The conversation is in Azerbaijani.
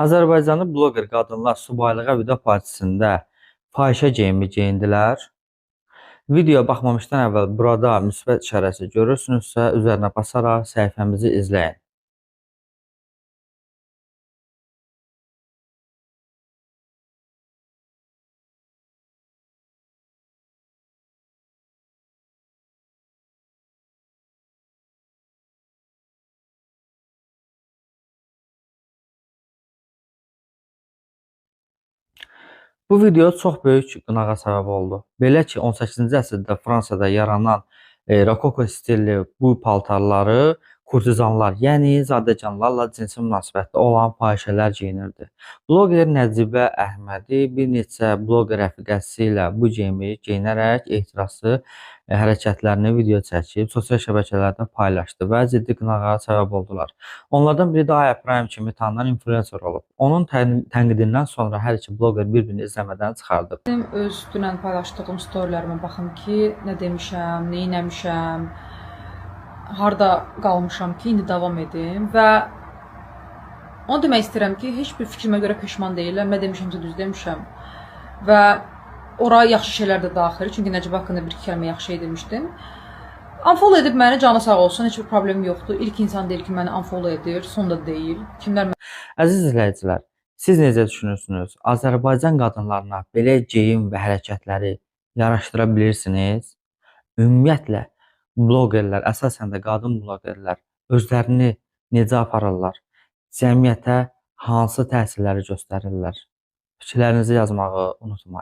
Azərbaycanlı bloqer qadınlar subaylığa video partisində fahişə geyimi geyindilər. Videoya baxmamışdan əvvəl burada müsbət işarəsi görürsünüzsə, üzərinə basaraq səhifəmizi izləyin. Bu video çox böyük qınağa səbəb oldu. Belə ki, 18-ci əsrdə Fransada yaranan rokoko stilli bu paltarları kurtizanlar, yəni zadəganlarla cinsi münasibətdə olan fahişələr geyinirdi. Bloqer Nəcibə Əhmədi bir neçə bloqer rəfiqəsi ilə bu geyimi geyinərək ehtiraslı hərəkətlərini video çəkib sosial şəbəkələrdə paylaşdı və ciddi qınağa səbəb oldular. Onlardan biri də Aya Prime kimi tanınan influencer olub. Onun tənqidindən sonra hər iki bloqer bir-birini izləmədən çıxardı. Öz dünən paylaşdığım storylərimə baxın ki, nə demişəm, nə etmişəm, harda qalmışam ki, indi davam edim və onu demək istəyirəm ki, heç bir fikrimə görə peşman deyiləm, nə demişəmsə düz demişəm və ora yaxşı şeylər də daxil, çünki Nəcib haqqında bir-iki kəlmə yaxşı şey demişdim. Unfollow edib məni, canı sağ olsun, heç bir problem yoxdur. İlk insan deyil ki, məni unfollow edir, son da deyil. Kimlər Əziz izləyicilər, siz necə düşünürsünüz? Azərbaycan qadınlarına belə geyim və hərəkətləri yaraşdıra bilirsiniz? Ümumiyyətlə, bloqerlər, əsasən də qadın bloqerlər özlərini necə aparırlar? Cəmiyyətə hansı təsirləri göstərirlər? Fikirlərinizi yazmağı unutmayın.